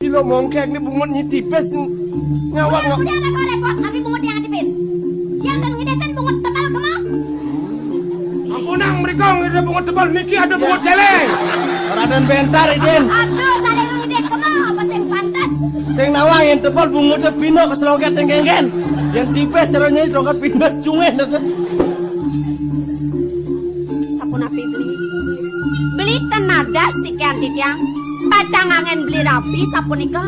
Ilo mongkek ni bungutnya tipis. Ngawak ngawak. Udah ada repot, tapi bungut yang tipis. Yang kan ngedekan bungut tebal kemau. Ampunang mereka ada bungut tebal. Niki ada bungut celeng. Raden bentar Idin. Aduh, saling ngedek kemau. Apa sing pantas? Sing nawang yang tebal bungutnya pino ke selongket sing genggen. Yang tipis caranya selongket pino cungen. Sapunapi beli. Beli tenaga sikian tidiang. Bacang angin beli rapi sapunika.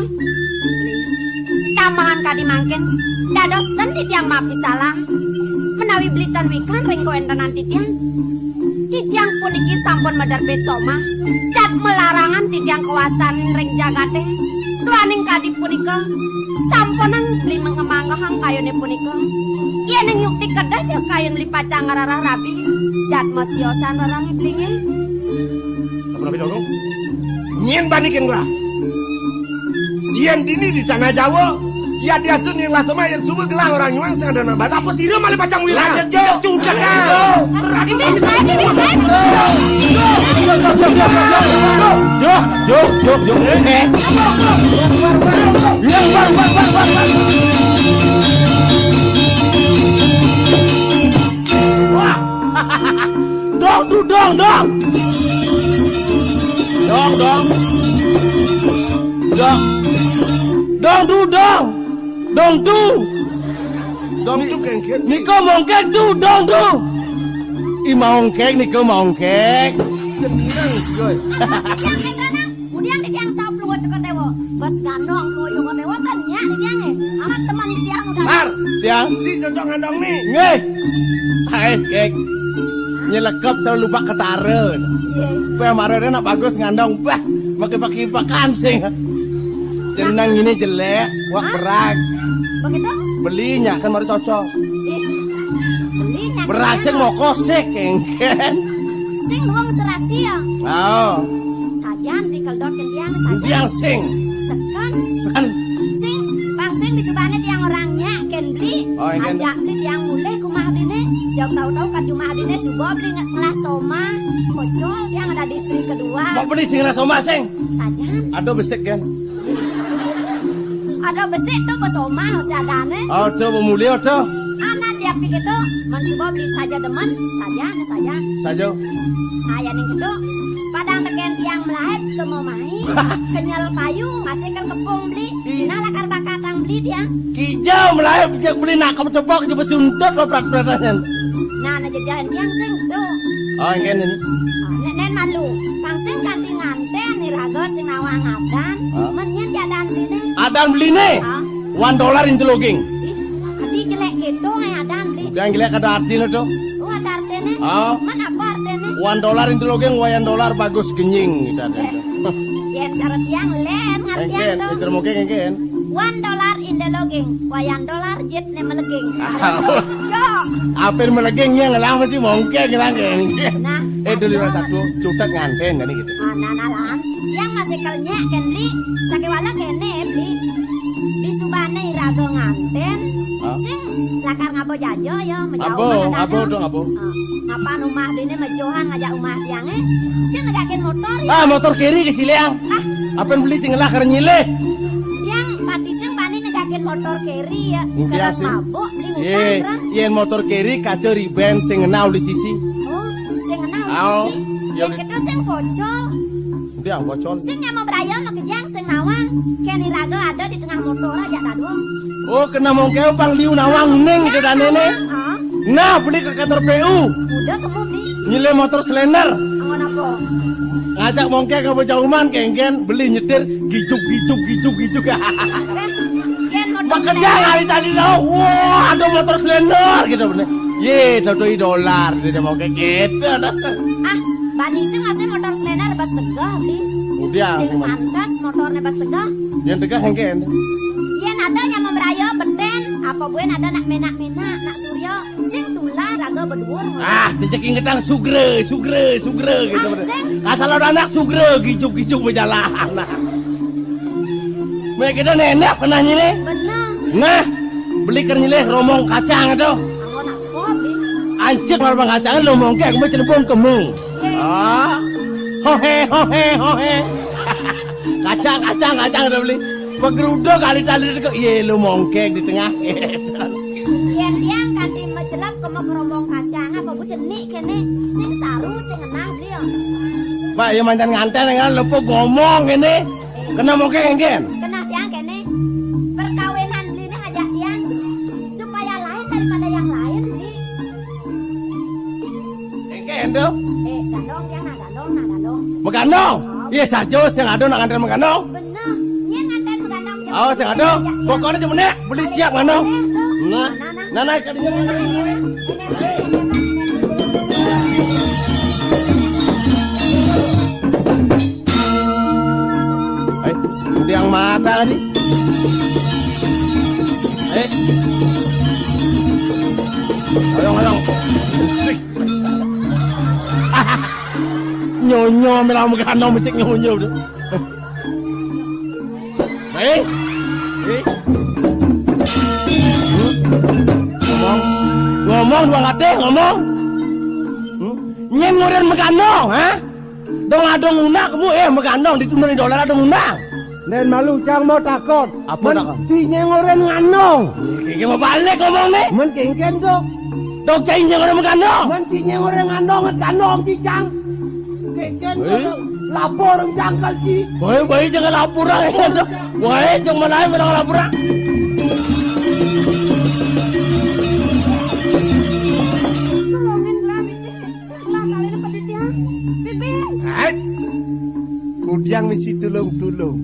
Tambahan kadi mangken. Dados ten tidiang mapi salah. Menawi beli tan wikan ring koentenan tidiang. Tidiang puniki sampun medar besoma. Cat melarangan tidiang kawasan ring jagate. Duaning kadi punika. Sampunang beli mengemangahang kayone punika. Yeneng yukti kedah aja kayon beli pacang ngararah rabi. Cat masiosan rarang itlinge. Sapunapi dong. Nyen banikin lah. Dian dini di tanah Jawa. Ya dia sun yang lasema yang coba gelang orang nyuang sing ada nambah. Apa sih dia malah pacang wilayah? Lanjut jo. Cudak kan. Jo. Dong tu kengkeng. Niko mongkek tu, dong tu. Mongkek, Niko mongkek. Kenang coy. Udiang di tiang saup lu cekot dewo. Bos gandong lu cekot dewo kan nya di tiang amat teman di tiang udah. Bar, Tiang, si cocok ngandong nih. ngeh. Hai, kek. Nyelekep tau lupa ketaren. Iya. Pemarane nak bagus ngandong, bah. Pakai kancing. Jadi nang ini jelek, wak berak. Begitu? Belinya kan baru cocok. Belinya. Berak sing mau kosek, kengken. Sing luang serasia. Oh, Sajan di keldot ke tiang saja. tiang sing. Sekan. Kan Sing bang sing di sebane tiang orangnya ken beli. Oh, yang ken. Ajak beli tiang mulai kumah dine. Jauh tahu-tahu kan cuma dine sugo beli ngelas soma. Bocol yang ada di istri kedua. mau beli sing soma sing. Sajan. Aduh besek kan. Ada besi tuh pesoma sadane. Aduh pemulih aduh. Anak dia pikir tuh mensubo beli saja demen saja. Saja. Ayah ning itu padang teken tiang melahap ke momai. Kenyal kayu masih kan kepung beli. Sina lakar bakatang beli dia. Kijau melahap jak beli nak kamu tebak di besuntut lo prat-pratangan. Nah jajahan tiang sing tuh. Oh yang ini. Nen malu. Kang sing kanti nganten ni raga sing nawang adan. Menyen jadan beli. Adan beli nih. $1 into logging. Adi jelek gitu ngai adan beli. Yang gila kada artinya tuh. Oh ada artene. Oh. Man apa artene? $1 into logging, $1 bagus kenying gitu ada. Yen cara tiang len ngartian Engken, tuh. itu mungkin engken. $1 in the logging, $1 jet ne meleging. Cok. Apa yang melegengnya ngelang masih mungkin ngelang engken. Nah, Dulu satu cutek nganten kan gitu. nah lan. Yang masih kelnya ken beli, sakewala kene beli. Di subane irago nganten. Sing lakar ngabo jajo ya, Abo dong abo. Ngapa rumah dine mejohan ngajak rumah tiange. Sing negakin motor ya. Motor kiri ke Sileang. Apa yang beli sing ngelah karena nyile? Yang pati sing pani negakin motor keri ya. Mungkin Kerang sih. mabuk beli ngutang. Yen motor kiri kaca riben sing ngenau di sisi. Oh, sing kenal Aw, sih. ya, Yang kedua sing bocol. Dia bocor. Sing yang mau berayam mau kejang sing nawang. Keni raga ada di tengah motor aja tadi. Oh kena mau kau pang liu nawang neng itu dan nenek. Nah beli ke kantor PU. Udah kamu beli. Nyile motor slender. Angon apa? Ngajak mongke ke Bojauman kengken beli nyetir gijuk. Yen motor. Bekerja hari tadi dah. Wah ada motor slender gitu bener. Ye $2 dia mau kayak gitu dasar. Bani sing masih motor slender bas tegah beli. Udah Sing pantas motornya bas tegah. yang tegah kengken. Yen ada yang memberaya beten. Apa buen ada nak menak nak suryo. Sing tulah raga berdur. Diceking gedang sugre gitu bener. Asal ada anak sugre gijuk berjalan. Mereka dah nenek pernah nyile. Bener. Nah beli kernyile romong kacang itu. Angon apa beli? Ancet marang kacang lo mongke aku cenebong kemung. Hohe. Kacang udah beli. Penggeruduk kali tadi kok ye lu mongkeng di tengah. Yen tiang kanthi mejelap kemo kerombong kacang apa bu jenik kene sing saru sing enah beli yo. Pak ya mancan nganten kan lepo ngomong ini. Kena mongkeng kan? Kena tiang kene. Perkawinan beli ini ngajak tiang supaya lain daripada yang lain beli. Engken tuh. Gandong tiang nah gandong. Megandong. Iya saja sing ado nak nganten megandong. Bener. Nyen nganten gandong. Oh sing ado. Pokoknya cuma nek beli siap gandong. Nah kadinya mana? Yang mata tadi. Oyong. Nyonyo melang kanong becek nyonyo tu. Ngomong dua kate ngomong. Nyen ngoren mekanong, ha? Dong adong unak kamu mekanong ditunani dolar adong unak. Nen malu cang mau takut. Apa takut? Si nyengoren nganong. Iki mau balik ngomong nih. Men kengken dok. Dok cai nyengoren mekanong. Men si nyengoren nganong kanong si cang. Kengken dok. Lapor jangkal si. Boy jangan laporan ya. Boy jangan lain menang laporan. Tolongin lah Bibi. Lah kalian apa tiang? Bibi. Kudiang mesti tulung.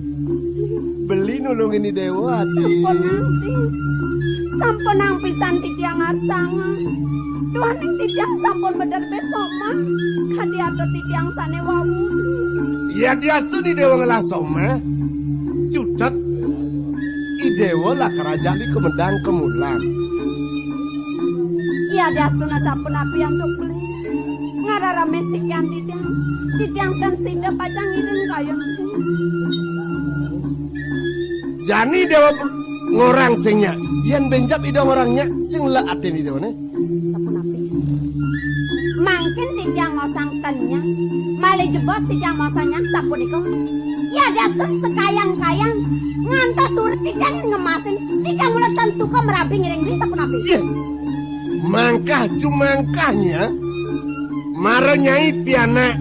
Beli nulung ini dewa Sampun nang pisan titiang arsanga. Tuhan ing titiang sampun medar besok mah. Kadi ato titiang sane wawu. Ya dia tu di dewa ngelasoma. Cudet. I dewa lah kerajaan di Kemedang Kemulan. Iya dia tu na sampun api yang dok beli. Ngarara mesik yang titiang. Titiang kan sida pacang irin kayon. Jani dewa ngorang singnya. Yen benjap ida orangnya sing la aten ida ne. Sampun api. Mangkin titiang mau sangkannya. Male jebos titiang mau sanyang sampun iko. Ya dateng sekayang-kayang. Ngantos surat titiang ngemasin. Titiang muletan suka merabi ngiring di sampun api. Iya. Mangkah cumangkahnya. Mara nyai piana.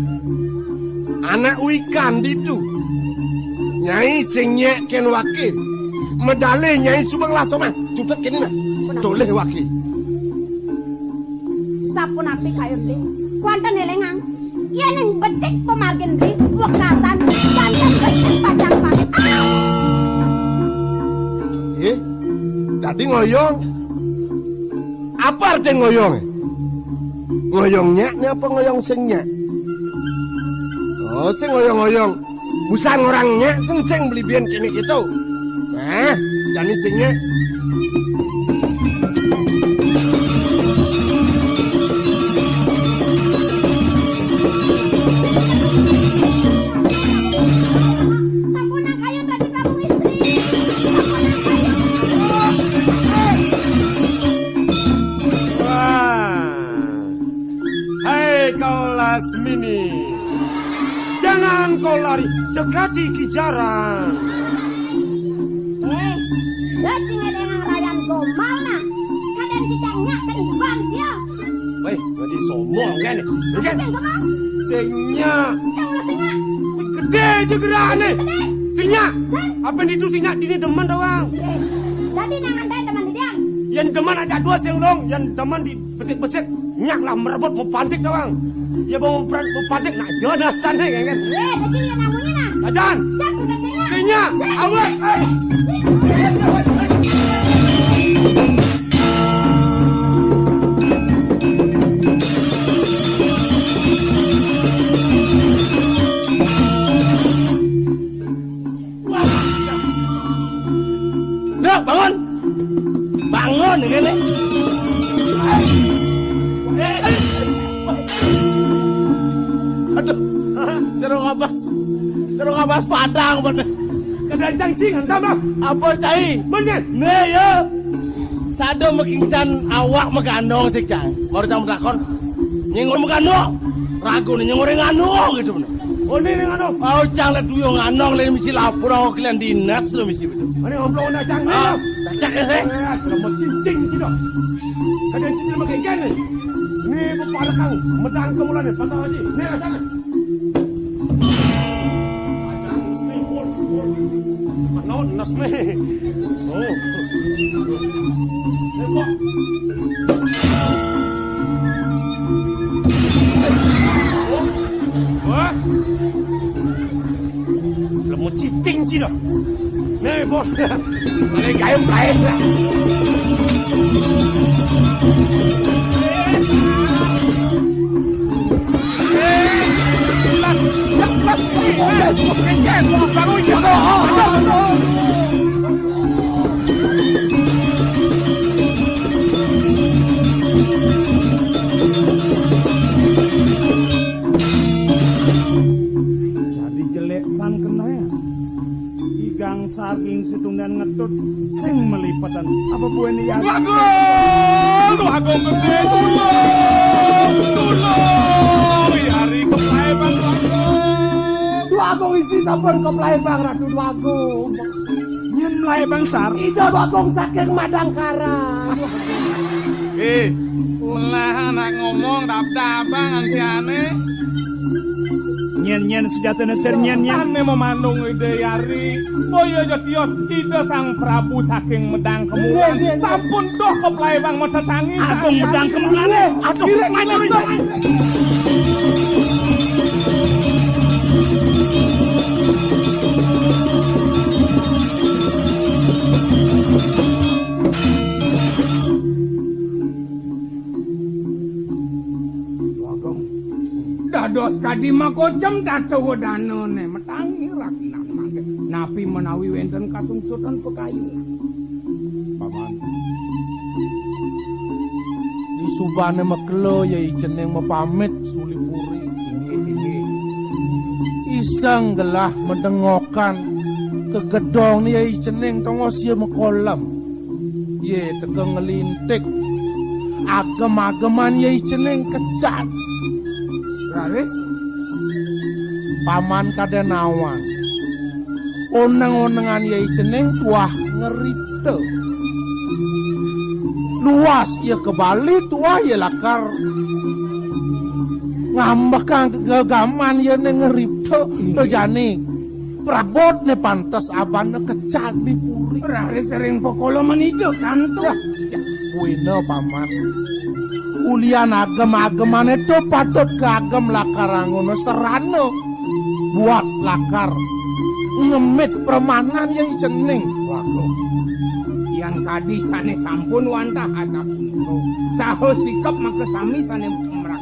Anak wikan ditu. Nyai sing ken wakil. Medale nyai subang lasoma. Cutet kene nah. Toleh wakil. Sampun api kayon di. Kuanten elengang. Yen ing becik pemargin di wekasan kanten becik pacang pangit. Tadi ngoyong. Apa arti ngoyong? Ngoyongnya ini apa ngoyong singnya? Oh, sing ngoyong-ngoyong. Busan orangnya seng beli bian kini gitu. Nah, jani singnya. Sampun kayon tadi kamu istri. Hai kau Lasmini. Jangan kau lari, dekati kijaran. Dacing dengan rayan gomal nah. Kadang cicangnya ke iban sia. Weh, jadi sombong kan? Kan? Sing sama? Singnya. Cang singa. Gede je gerane. Singnya. Apa itu singnya ini demen doang. Jadi nang andai teman dia. Yang demen aja dua sing long, yang demen di besik-besik. Nyak lah merebut mau pantik doang. Ya mau pantik nak jodoh sana kan? Dacing yang namanya nah. Ajan. Cang udah singa. Singnya. Awas. Dok, bangun. Bangun ini. Aduh. Cerong abas padang bener. Kedancang cing sama. Apa cai? Bener. Nih ya. Sado mekingsan awak megandong sih cai. Baru cam rakon. Nyengur megandong. Ragu nih nyengur ngandong gitu bener. Oni ning anu. Mau cang le duyo nganong le misi lapor aku kalian dinas lo misi betul. Ani omplong na cang ni. Cak ya saya. Mau cincin sino. Kada cincin makai ikan ni. Ni bupara kang medang kemulan ni pantau haji. Ni lah sana. Sayang mesti pol. Mana nas me. Oh. Lepo. Wah. Selama cicing sino. Ni pol. Malay kayong kaya lah. Jadi jelek san kena ya. Igang saking situnggan ngetut sing melipatan apa buen ya. Agung gede tulung. Yari keplay bang Agung isi sampun keplay bang Ratu Agung. Nyen mulai bang sar. Ida Agung saking Madangkara. Melah anak ngomong dap-dapan antiane. Nyen sejatana ser nyen. Ane memandung ide yari Boyo jotios ide sang Prabu saking medang kemulan Sampun doh keplay bang metetangi Agung medang kemulan. Aduh, maju. Dados kadima kocem tatu danone metangi rakinan mangke napi menawi wenten kasungsutan pekayunan Paman. Di subane makelo yai jeneng mepamit sulipuri tinggi. Isang gelah mendengokan kegedong ni yai jeneng tongos ye mekolam. Ye tegeng ngelintik. Agem-ageman yai jeneng kecat. Raris Paman kadenawan. Oneng-onengan yai jeneng tuah ngerite. Luas ia kebali tuah ia lakar. Ngambekang kegagaman ia ngeripte dojani. Prabot ne pantas abane kecak di puri. Raris sering pokolo menido kanto Wina paman. Ulian agem-ageman itu patut kagem lakarangono serano. Buat lakar. Ngemit permanan yang jeneng. Waduh yang kadi sane sampun wantah asap saho sikap maka sami sane merak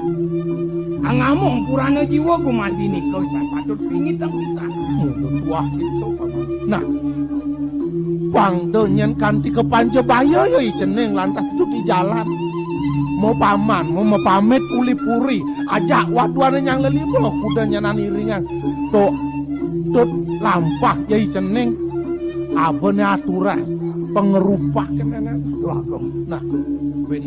angamong purana jiwa kumandini kau san patut pingit ang pisan Wah itu paman. Nah, pangdenyen kanti kepanja bahaya ya jeneng lantas itu di jalan. Mau paman, mau pamit uli puri, ajak waduane yang lelimo kudanya nani ringan. Tuh lampah ya jeneng abone aturan pengerupak kemenan. Nah, ben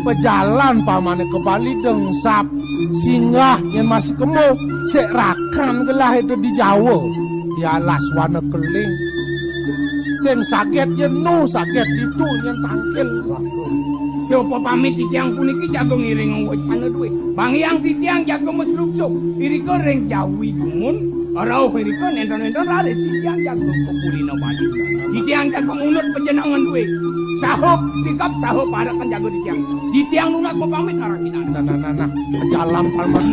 pejalan pamane ke Bali dengsap singgah yang masih kemo sek rakan gelah itu di Jawa di alas warna keling sing sakit yenu sakit itu yang tangkil. Siapa pamit titiang puniki jago ngiring wacana duwe. Bang yang titiang jago mesluksuk. Iriko reng jawi gumun. Arau iriko nenten-nenten raris titiang jago kekulina badi. Titiang jago munut penjenangan duwe. Sahop sikap sahop parakan jago titiang. Titiang lunak ko pamit arah kita. Nah, jalan palmas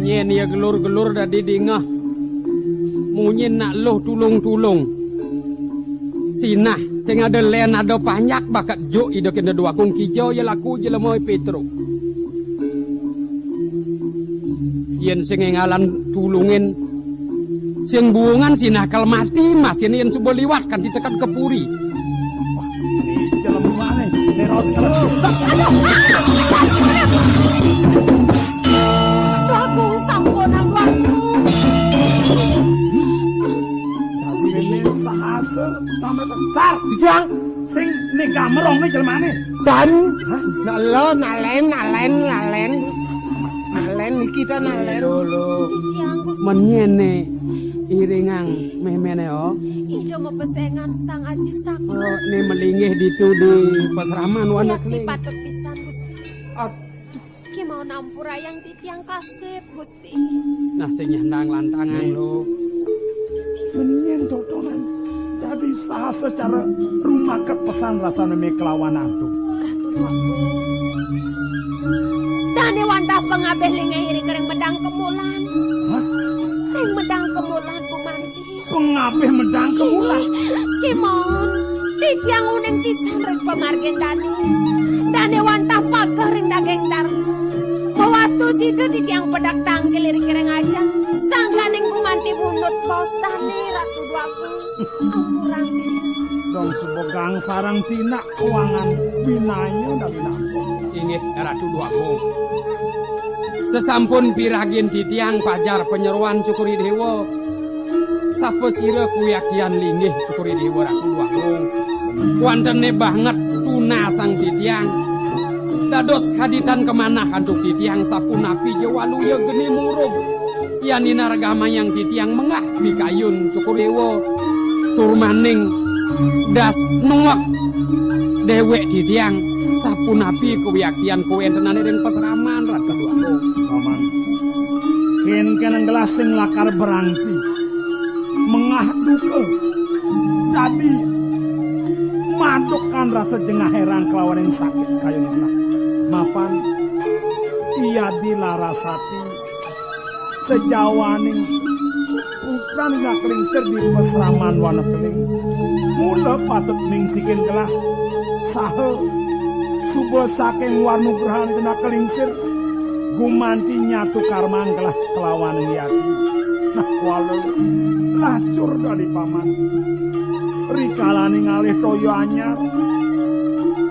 Nyen ya gelur-gelur dah didingah. Munyin nak loh tulung-tulung. Sinah sing ada len ada banyak bakat jo ida kena dua kong kijau ya laku je lemoi Petro. Yen sing ngalan tulungin sing buungan sinah kal mati mas yen subuh liwat kan ditekan ke puri. Ini jalan mana? Neros Agung sampun aku. sase namanya Sar. Titiang Sing nikah merong nih jelmane. dan nalen iki ta nalen. Lolo. Tiang Gusti. Menyene iringang memene o. Ida mau pesengan sang aji sakti. Oh, ne melingih ditu di pasraman wana Yak keling. dipatut pisan Gusti. Aduh, Ki mau nampura yang titiang kasep Gusti. Nah sing nyandang lantangan lo. Menyen totonan. Jadi sah secara rumah kepesan rasanya me kelawan atu. Dane wantah pengabeh lingai iri kereng medang kemulan. Hah? Ring medang kemulan bumanti. Pengabeh medang kemulan. Kimon, titiang uneng tisan rek pemargen dane. Dane wantah pagar ring dageng darna. Mawastu situ titiang pedak tangkil iri kereng aja. Sangkaning kumanti bunut bos dane ratu duaku. Ampuran dia. Dong sebegang sarang tina keuangan binanya dari nampung. Inggih Ratu Duagung. Sesampun piragen titiang pajar penyeruan Cukuri Dewa. Sapa sira kuyakian linggih Cukuri Dewa Ratu Duagung. Wantene banget tuna sang titiang. Dados kaditan kemana kantuk titiang sapunapi jawaluya geni murup. Yanina regama yang titiang mengah bikayun Cukuri Dewa. Turmaning das nuwak dewek titiang sapunapi kewiyakian kuwentenan ing pasraman Ratu Duagung. Paman. Ken gelasing lakar berangti. Mengah duke. Jadi madokan rasa jengah herang kelawan yang sakit kayu nina. Mapan iya dilarasati sejawaning putra nina kelingsir di pasraman wana keling. Mula patut mingsikin gelah sahe subuh saking warnugrahan kena kelingsir gumanti nyatu karman gelah kelawan yati. Nah walau lacur dari paman rikalani ngalih toyo anyar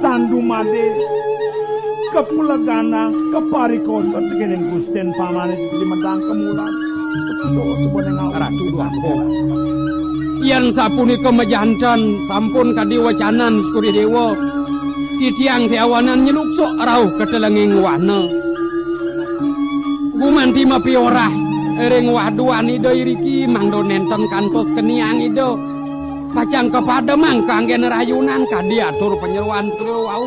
tandu made kepulegana keparikosa tegening gusten paman di medang kemulan itu sebenarnya Ratu Duagung. Yen sapunika mejanten sampun kadiwacanan Cukuri Dewa. Titiang tiawanan nyeluksuk rauh ketelenging wana. Gumanti mapi orah ring waduan ido iriki mangdo nenten kantos keniang ido. Pacang kepada mang kanggen rayunan kadiatur penyeruan wau.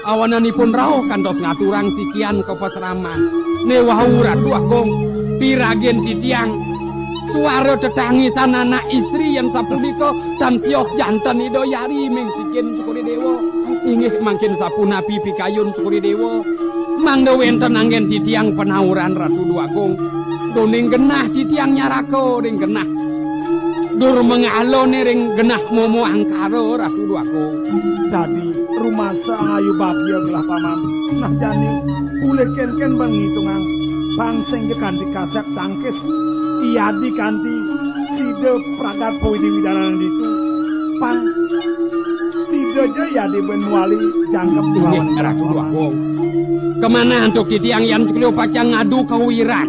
Awananipun rauh kantos ngaturang sikian ke pasraman. Ne wau Ratu Duagung piragen titiang suara tetangisan anak istri yang sapunika dan sios jantan ido yari mengsikin Cukuri Dewa. Inggih mangkin sapunapi pikayun Cukuri Dewa. Mangda wenten anggen titiang penauran Ratu Duagung. Doning genah titiang nyarako ring genah. Dur mengalone ring genah momo angkaro Ratu Duagung. Tadi rumah seayu babia gelah paman. Nah jani boleh ken bang hitungan bang sing kanti kasep tangkis iya di kanti side pragat powi di widanan itu pang side aja ya di benwali jangkep Inggih lawan Ratu Duagung. Kemana untuk titiang yang cukup pacang ngadu kewiran.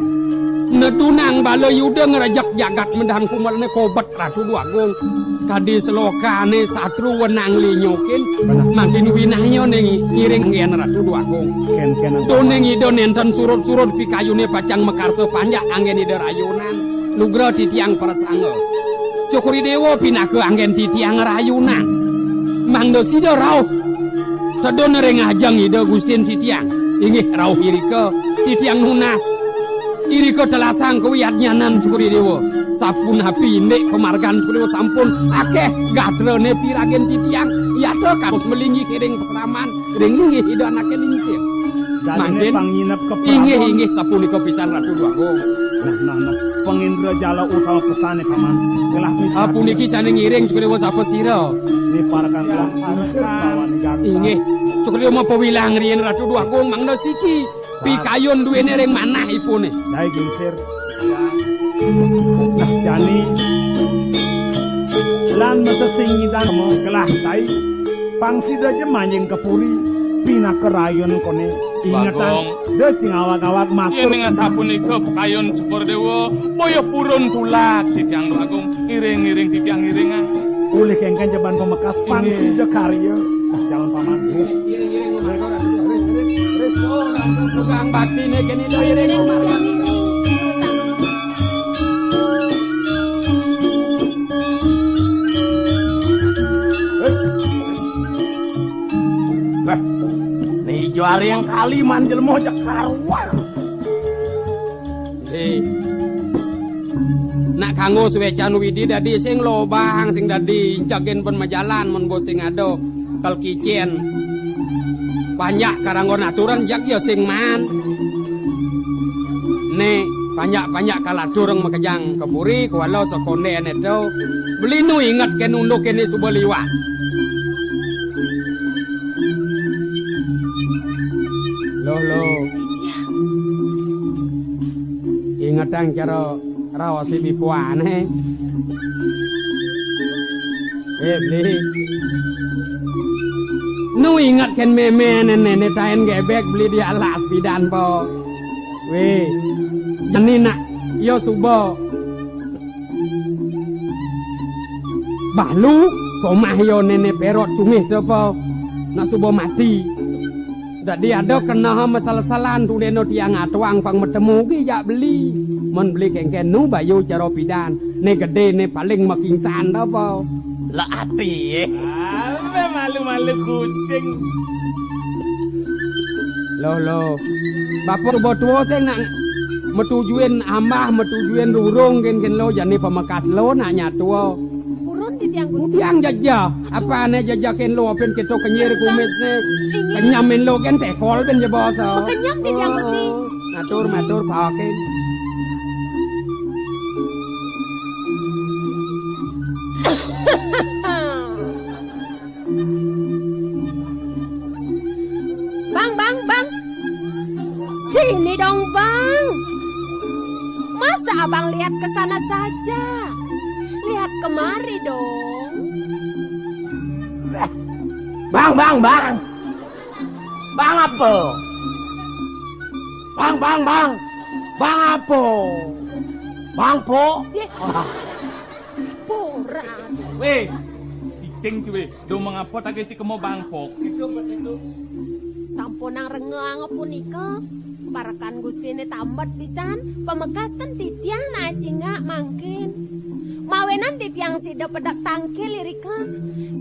Netunang bala yuda ngerajak jagat mendang kumalne kobat Ratu Duagung. Kadi selokane satru wenang linyokin makin winahnya ning iring ngen Ratu Duagung. ken Doning ido nenten surut-surut pikayune pacang mekarse panjak anggen ide rayunan. Nugra titiang persangga. Cukuri Dewa pinake anggen titiang rayunan. Mangdo sida rauh. Tedon ring ajang ide Gustin titiang. Inggih rauh irika titiang nunas. Irika telasang kewiyatnyanan Cukuri Dewa. Sapun hapi ndek kemargan Cukuri Dewa sampun akeh gadrene piragen titiang. Yata kados melinggi kiring peseraman. Ring linggih ide anake lingsir. Mangkin panginep ke Inggih sapunika pisan Ratu Duagung. Nah pengindra jala utama pesane paman gelah bisa Apuniki sane ngiring Cukuri Dewa sapa sira? diparakan gelah ansir lawan gangsa. Inggih, Cukuri Dewa apa wilang riyen Ratu Duagung mangda siki. Pikayun duwene ring manahipune. Dai gingsir. Nah jani lan mesesingidang mo gelah cai pangsida je manjing kepuri pina kerayun kone ingatan de cing awak-awak matur Yen sapunika pekayon Cukuri Dewa boyo purun tulak titiang Duagung iring-iring titiang iringan Uli kengken jaban pemekas pangsida karya. Nah, jalan paman. Iring-iring umarga tukang bakti nih kini do iring umarga. Nih juari yang kali manjel mau karuan. Nak kanggo suwecan widi dadi sing lobang sing dadi jagen pen majalan mun bos sing ado kal kicen. Banyak karanggon aturan jak ya sing man. Ne banyak kalatureng makejang keburi kualo sokonde neto. Beli nu ingat ken unduk kene subeliwa. Lo. Ingat ang cara rawa si bipuan beli. Nu ingat kan meme nenek tain gebek beli di alas bidan po. Weh, jani nak yo subo. Balu somah yo nenek perot cungih to po. Nak subo mati. Dadi ada kena masalah-salahan tu deno tiang atuang pang metemu ki jak beli. Men beli kengken nu bayu cara bidan. Ne gede ne paling makingsan to po. Lah ati malu-malu kucing. Lo. Bapak coba tua saya nak metujuin ambah, metujuin rurung ken lo jani pemakas lo nak nyatua. Urun di tiang Gusti. Tiang jajah, apa ne jajah ken lo pen keto kenyir kumis ne. Kenyamin lo ken tekol pen je boso. Kenyam di tiang Gusti. Matur paken. Bang. Sini dong, Bang. Masa Abang lihat ke sana saja? Lihat kemari dong. Bang. Bang apa? Bang apa? Bang po? Pura. Weh, cicing tu weh. Do mengapa tak kesi kemo bangpok? Itu. Sampunang rengang punika parakan Gusti ne tambat pisan pamekasten titiang na cinga mangkin mawenan titiang sida pedak tangkil lirika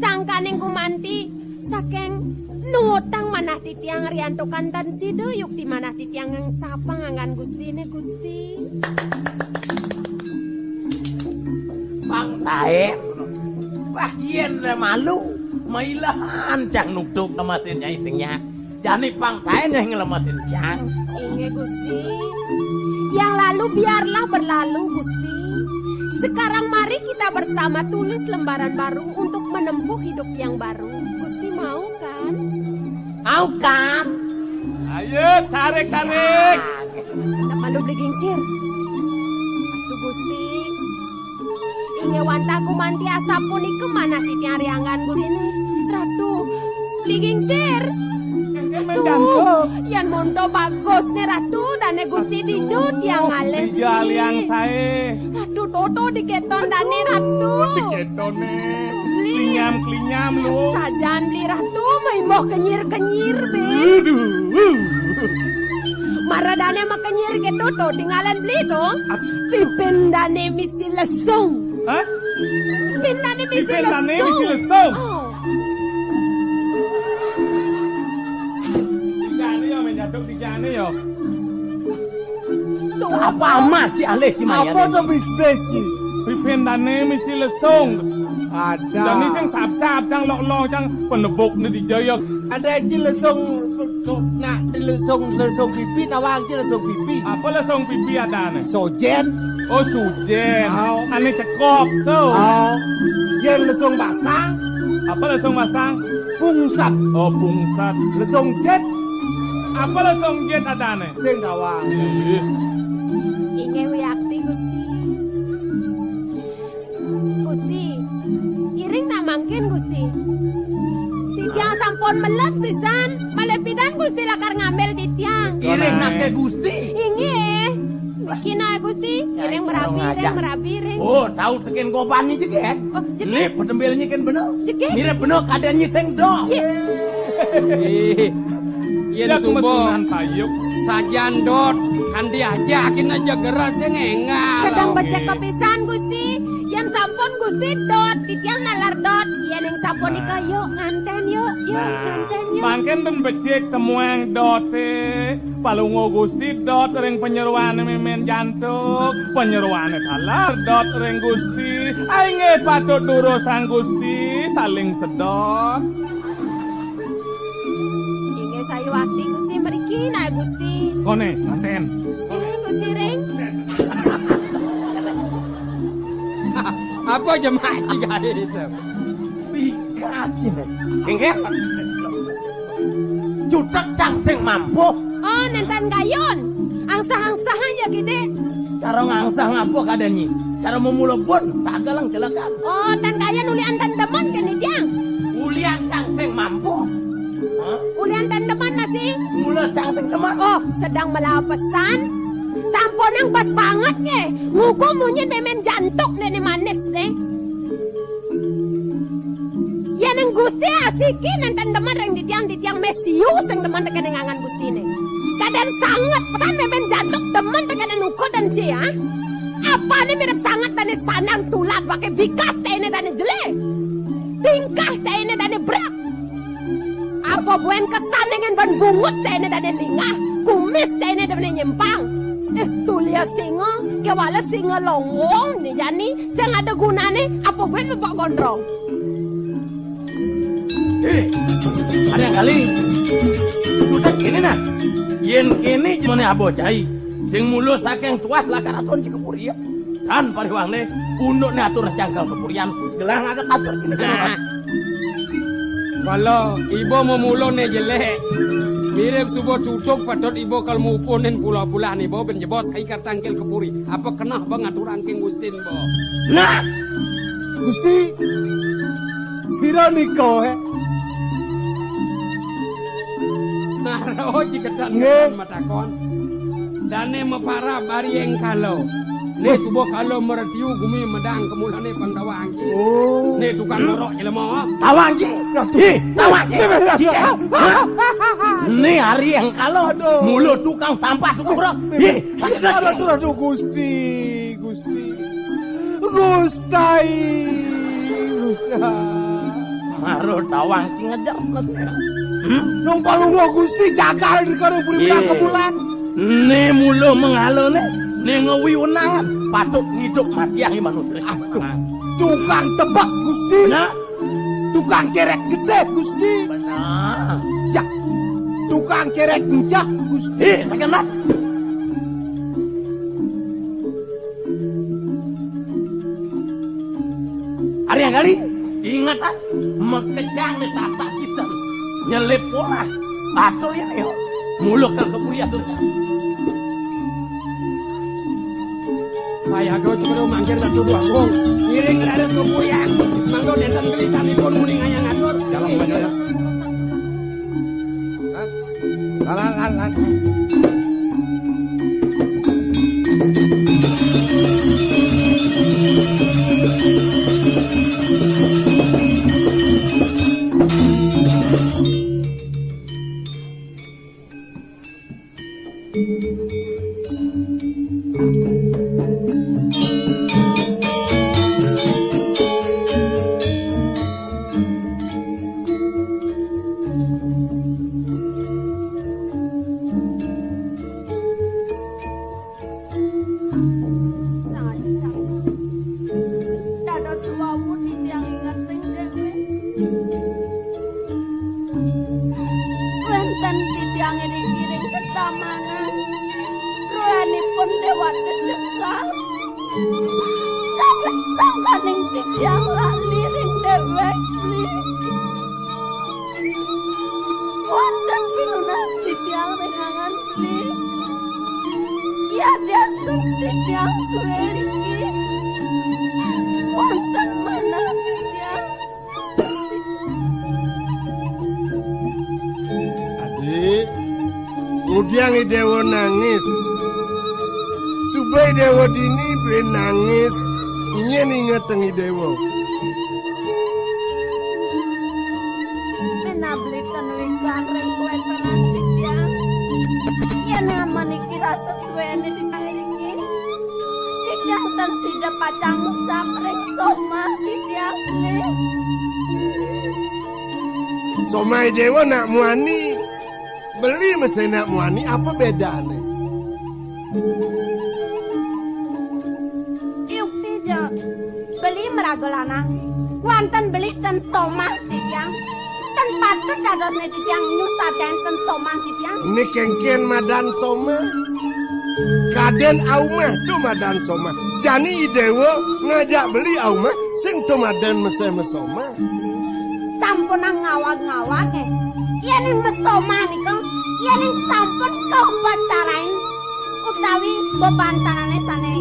sangkaning kumanti saking nutang manah titiang riantokan dan sida yuk di manah titiang yang sapa ngangan Gusti ne Gusti Bang tae. Wah yen malu. Mailahan cang nukduk namasin nyai singnya. Jani pang tae nyai ngelemasin cang. Inge Gusti. Yang lalu biarlah berlalu Gusti. Sekarang mari kita bersama tulis lembaran baru untuk menempuh hidup yang baru. Gusti mau kan? Mau kan? Ayo tarik. Tak malu beli gingsir. Atuh Gusti. Inge wantaku manti asap pun iku mana titiang riangan Gusti ini. Ratu, beli gingsir. Tuh, yang mondo bagus nih Ratu dan Gusti Dijo tiang alen. Dijal yang saya. Ratu toto diketon dane Ratu. Diketon klinyam lu. Sajan beli Ratu maimoh kenyir be. Maradane mah kenyir ke toto tinggalan beli to. Pipin dane misi lesung. Hah? Pipin dane misi lesung. Oh. Dijane yo. Apa amat si alih ki maya. Apa to bisnis ki? Pripendane misi lesung. Ada. Dan ini yang sap-sap, yang lok-lok, yang penebuk ni dijayok. Ada ci lesung nak lesung pipi nawang ci lesung pipi. Apa lesung pipi ada ni? Sojen. Oh sujen. Oh. Ane cekop tu. Yen lesung basang, Apa lesung masang? pungsat. Oh pungsat. Lesung jet Apa lesung jet ada ni? sing nawang. Inge wiakti Gusti. Gusti, iring nak mangkin Gusti. Titiang sampun melet pisan, malepidan Gusti lakar ngambil titiang. Iring nak ke Gusti. Inge, Kina Gusti, ireng merabi, reng. Oh, tahu teken goban ni jeket. Oh, jeket. Nih, pedembelnya kan bener. Jeket. Mirip bener keadaannya seng dong. Yen Jak subo mesunan payuk. sajan dot kan diajakin aja geras engal. Sedang becek kepisan Gusti. Yang sampun Gusti dot, titiang nalar dot. Yen yang sampun ika yuk nganten yuk nganten yuk. Mangken dan becek temuang dote. Palungo Gusti dot ring penyeruan memen jantung. Penyeruan talar dot ring Gusti. Ainge patut duro sang Gusti saling sedot. Inge sayu wakti Gusti mriki nae Gusti. Kone, manten. Gusti ring. Apa jemaah ciga itu? Bikas cine. Kengket. Jutek cangseng mampu. Oh, nenten gayun. Angsa-angsa aja gede. Cara ngangsah ngapu keadaannya. Cara memulai pun tak galang celakan. Oh, tan gayun ulian tan demen kan Tiang. Ulian cangseng mampu. Hah? Ulian tan demen nasi. Mula cangseng teman. Oh, sedang melawa pesan. Sampun ang pas banget ke. Nguku munyin memen jantuk nene manis deh. Ya neng Gusti asikin nenten demen reng ditiang mesius yang demen tekan ngangan Gusti ne. Kadang sangat pesan memen jantuk demen tekan nuko dan cia. Apa nih mirip sangat dan sanang tulat pakai bikas caine dan jele. Tingkah caine dan brak. Apa buen kesan dengan ban bungut caine dan lingah. Kumis caine dan nyempang. Tulia singa, kewala singa longong nih jani, saya ada gunane, apa ben Pak Gondrong? Ada yang kali. Udah kini nah, yen kini cuma abo cai, sing mulu saking tuas lah karaton cikepuri ya. Kan pariwang ne, unduk ne atur jangkal kepurian, gelang ada atur kini. Kalau ibu mau mulo nih jelek. Mirip subuh tutuk patut ibu kalau mau punin pula-pula nih bo ben jebos kai kartangkel kepuri. Apa kena banget aturan king Gustin bo? Nah, Gusti sira niko Naro jika dan matakon. Dane mepara bari yang kalau. Nih subuh kalau meretiu gumi medang kemulane pandawang. Oh. Nih tukang norok jelema. tawangji, tawangji. Nih hari yang kalau mulut tukang sampah tukang rok. Aduh Gusti Gustai Maru tawangji ngejar mas. Nong palungo Gusti jaga di karo bulan ke bulan. Nih mulu mengalo nih. Nih ngewi unangan patut hidup mati yang manusia. Aduh, tukang tebak Gusti. Benar? Tukang cerek gede Gusti. Benar. Ya, tukang cerek encah Gusti. Sekenap. Hari yang kali ingat kan mekejang nih tata kita nyelip orang atur ya yo muluk ke kepuri atur. Saya kau cuma manggil satu dua gong. Ngiring ada kepuyan. Manggo desen gelisah pun muning ayang ngatur. Jalan banyak ya. Lan. Subai dewa dini benangis nyen ingetengi dewa. Menablikan wikan ring kowe tenan titiang. Yen aman iki rasa suwene ditangiriki. Titiang tan sida pacang musam ring soma titiang. Somai dewa nak muani beli mesin nak muani apa bedanya? Yukti jo beli merago lanang wanten beli ten somah titiang ten patut dados ne titiang nusaden ten somah titiang. Ini kengken madan soma kaden aumah tu madan soma. Jani dewa ngajak beli aumah sing tu madan mesin mesoma. Sampun ngawag-ngawag yen ing mesoma nika yen ing sampun kepacarain utawi bebantanane sane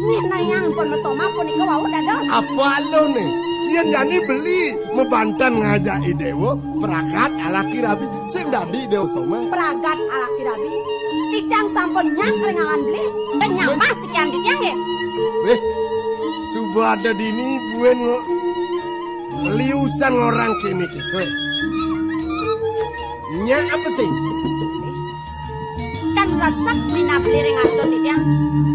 nyenayang pun mesoma punika wau dados. Apa lo nih? Dia jani beli membantan ngajak dewa perakat ala kirabi sing dabi dewa soma. Pragat ala kirabi titiang sampun nyak rengawan beli dan nyamah sekian titiang nggih. Weh, subuh ada dini buen liusan orang kini kita. Nyak apa sih? Dan resep bina beli rengato titiang.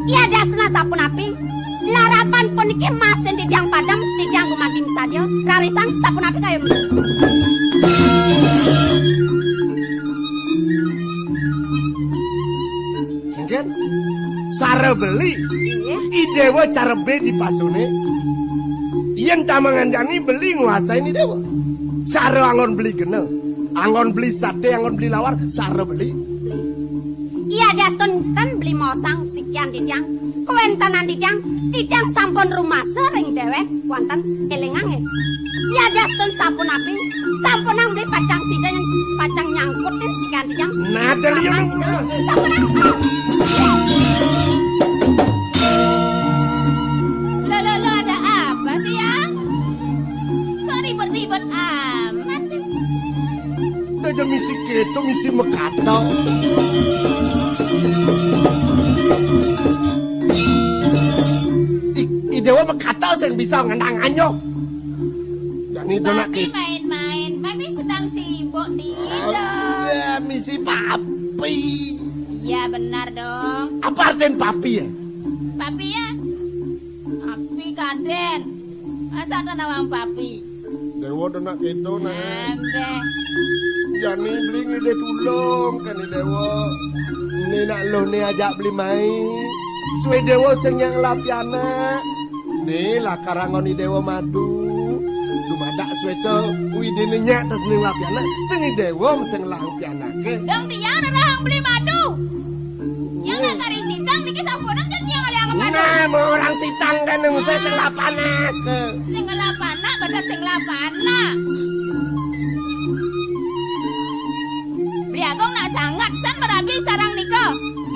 Iya dasna sapun api. Larapan pun iki masin titiang padam titiang gumanti misadio. Rarisan sapun api kayu. Mungkin cara beli idewa cara beli di pasune. Yen tamangan jani beli nguasai ini dewa. Cara angon beli gene, angon beli sate, angon beli lawar, cara beli. Iya daston ten beli mosang sekian titiang. Kuentanan titiang, titiang sampun rumah sering dewek wonten elingang nggih. Iya daston sapun api, sampun nang beli pacang sida yang pacang nyangkutin sekian titiang. Nah, delium. Sampun nang. Lo ada apa sih ya? Kok ribet-ribet amat sih? Dia misi keto, misi mekata. Idewa mekata sing bisa ngendang anyok. Jani donak Mami main-main, Mami sedang sibuk nih. Iya, misi papi. Iya benar dong. Apa artian papi ya? Papi ya? Papi kaden. Masa ada nawang papi? Dewa donak keto nah. Ambe. Jani beli ngide tulung kan ni dewa. Ni nak lo ni ajak beli main. Suwe dewa sing yang lapiana. Ni lah karangon ni dewa madu. Dumadak suwe co widine nyak tas ning lapiana. Sing ni dewa sing lapiana ke. Dong dia ada rahang beli madu. Yang nak kari sintang niki sampunan kan yang aliang madu. Nah, mau orang sitang kan nang saya sing lapana ke. Sing lapana pada sing lapana. Beliagong nak sangat san berabi sarang niko.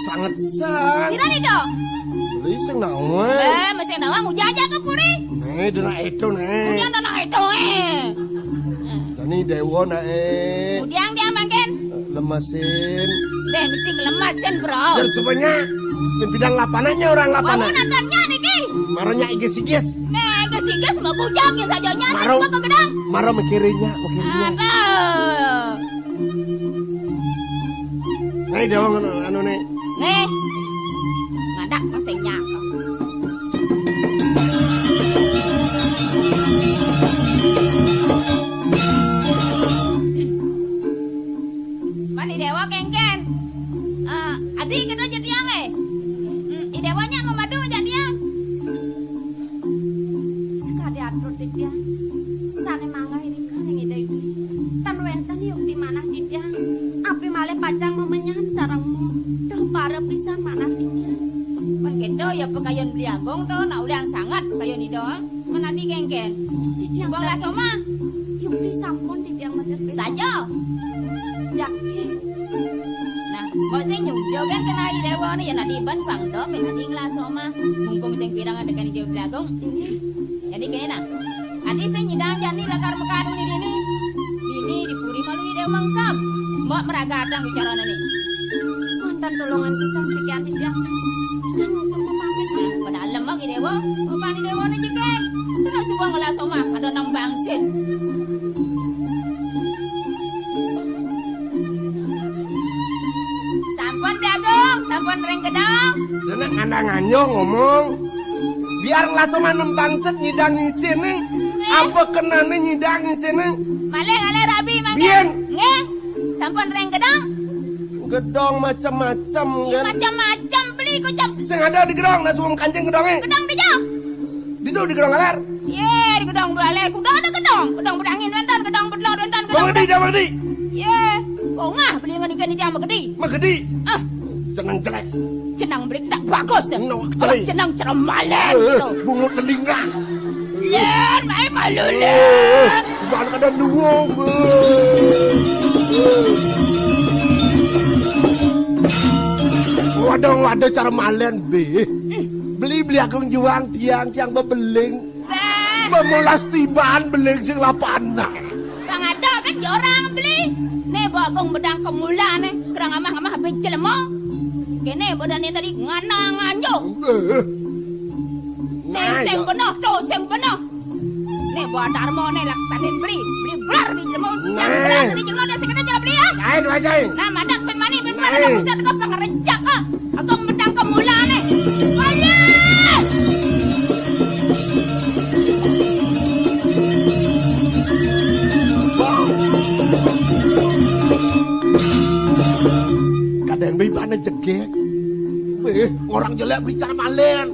Sangat san. Sira niko. Beli sing nawe. Mesti nawang ujaja ke puri. Nih, donak itu nih. Udiang tanah itu Jani dewa nak Udiang dia makin. Lemesin. Deh mesti ngelemasin bro. Dan semuanya di bidang lapanannya orang Kamu lapanan. nontonnya niki. Maronya igis-igis. Nih kesigas mau kujakin sajanya. Maro. Semua ke gedang. Maro mikirinya. Apa? Nih dewa anu nih. Nih. Ngadak masih nyaka. Mani dewa kengken. Adik kita jadi yang idewanya memadu jadi yang. Sekali atur titiang. Sane mangga irika ning idai beli. Tan wenten yuk di mana titiang. Api male pacang memenyahan sarangmu. Duh para pisan mana titiang. Pan kendo ya pekayon beliagong to nak uliang sangat pekayon ido. Mana di kengken. Titiang Buang lah soma. yuk di sampun titiang medar besok. Saja. Yakin. Nah, mau sing nyungjo kan kena idewa ni ya nak diban bang do men adi nglas soma. Mumpung sing pirang ada kan ide beliagong. Jadi kene nak. Adi sing nyidang jani lakar mekanu ni dini. Dini dipuri malu ide mangkap. Mbak meragadang bicara ni. Wonten tulungan pisan sekian titiang. Sedang dewa, pani dewa ni jekeng. Kena sebuah ngelas omah, ada nang bangsit. Sampun Bagong, sampun Reng Gedang. Denek ngandang-anyo ngomong. Biar ngelasoma nembang set nyidang sini. Apa kenane nyidang sini? Malih ale rabi mangke. Bien. Nggih. Sampun Reng Gedang. Gedong macam-macam kan. Macam-macam beli kocap. Sing ada di gedong, nah suam kancing gedongnya. Gedang di jauh. Itu di gedong aler. Ye, di gedang bale, kuda ada gedang. Gedang bedangin wenten, gedang bedlor wenten, gedang. Bang Gedi, dah Bang Gedi. Ye, bongah beli ngenikan di jam Gedi. Bang Gedi. Ah, Jangan jelek. jenang beli tak bagus. No, Kalau jelek. jenang ceremalen. Bungut telinga. Yen, mai malu len. Bukan ada nuwong. Waduh cara malen be. Beli aku juang tiang bebeling. Memulas tibaan beling sing lapana. Bang ada kan jorang beli. Ne bagong bedang kemula ne, kerang amah-amah habis jelema. Kene badan tadi nganang nganjo. Ne sing benoh tu, sing benoh. Ne buat darmo ne laksanin beli belar di jelema. Yang belar di jelema dah sing kena beli ya. Kain wajai. Nah, madak pen mani pen mana dah pusat kau pangarejak ah. Agong bedang kemula ne. Balik. Kadang bibana jegek. Orang jelek bicara malen.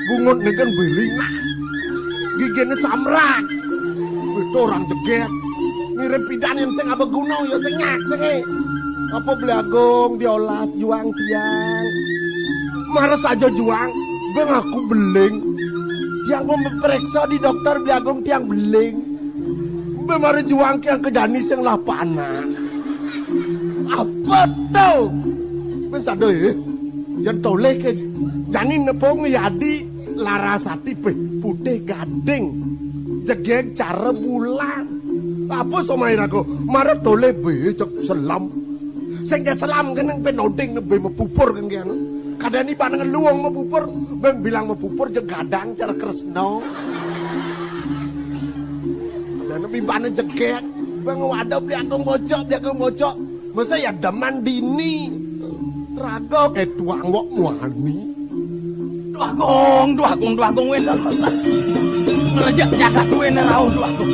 Bungut dengan belinga. Giginya samrak. Itu orang jegek. Mirip pidanin sing apa gunung ya sing nyak sing apa belagong diolah juang tiang. Marah saja juang. Bang aku beling. Tiang mau memeriksa di dokter belagong tiang beling. Bemari juang yang kejani sing lah panah. Apa tau? Pensado ya, yang toleh ke janin nepong yadi larasati putih gading, jegeng cara bulan. Apa somai rago? Marah toleh be cek selam. Sehingga selam kan yang penoding nebe mepupur kan kian. Kadang ini pandangan luang mepupur, bang bilang mepupur jegadang cara kresno. Dan lebih panah jegek, bang wadah beli akong bocok. Masa ya deman dini rago tuang wak wani. Duagong wendan masa. Ngerejak jagat wena rauh duagong.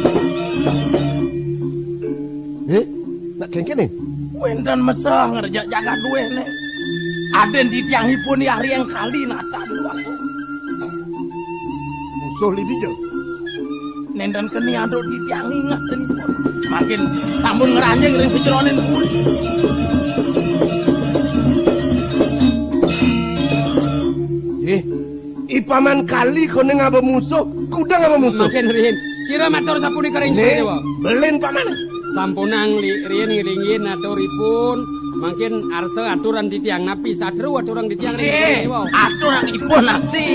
Nak kengkene? Wendan masa ngerejak jagat wena. Aden di tiang hipun di hari yang kali nata duagong. Musuh lidi je. Nendan keni aduk di tiang ingat dan hipun. Makin sampun ngeranjing ring sejeronin kulit. Ipaman kali kau ngapa musuh, kuda ngapa musuh. Makin rihin. Sira matur sapuni kering Nih, dewa. belin paman. Sampunang rihin ngiringin aturipun. Makin arsa aturan di tiang napi satru aturan di tiang ring dewa. Aturan ipun nanti.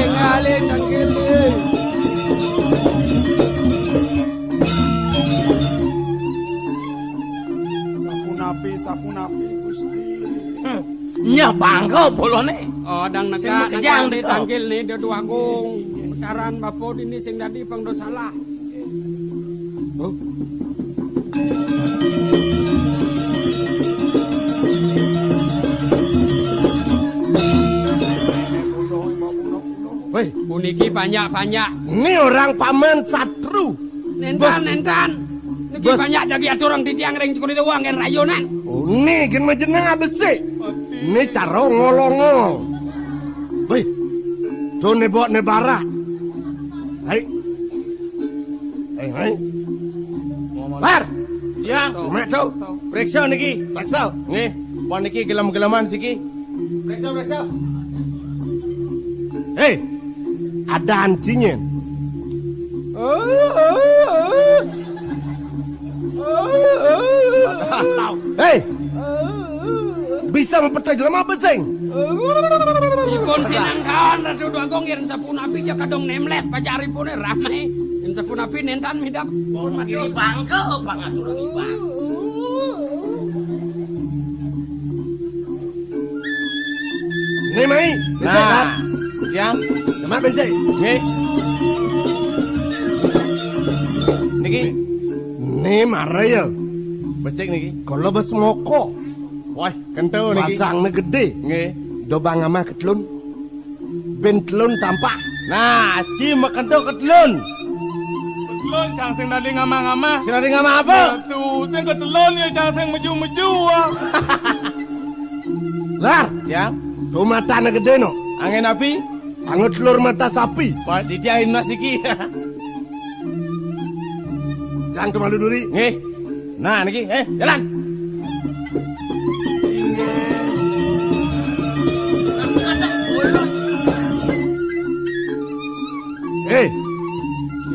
Ngalih kangkele. Sapu napi Gusti. Nya bangko bolone. Oh, dang Sing naga kejang di dito. tangkil nih dia duagung. Pekaran bapo ini sing dadi pangdo salah. Oh. Woi, Puniki banyak. ini orang paman satru. Nentan. Niki Bos. banyak jadi aturan di tiang ring cukup uang kan rayonan. Oh, ini kan majenang abese. Ini cara ngolong-ngolong. Woi, tuh nebok nebara. Hai. Bar. Ya, Mak tuh. periksa niki. Paksa. Nih, pon niki gelam-gelaman siki. Periksa. Hei, ada anjingnya. Hei, bisa mempetai jelema beseng. Ipun sinangkan ratu duagung yang sapu napi ya kadong nemles pacari pun ramai. Yang sapu napi nentan midap. Pun matur. Bangko pangaturan ibang. Nih mai, Nah, Yang Demak bencik. nggih. Niki Nih mare ya. becik niki. Kalau bes moko. Wah, kento niki. Pasangnya gede. Nggih. Dobang amah ketelun. Ben telun tampak. Nah, ci mekento ketelun. Ketelon jang sing tadi ngama-ngama. Sira di ngama apa? Aduh, sing ketelon ya jang sing meju-meju. Lah, Yang tuh matanya gede no. angin api. Angut telur mata sapi. Wah, didiain nasiki. Jangan kemalu duri. Nggih. Nah, niki, jalan.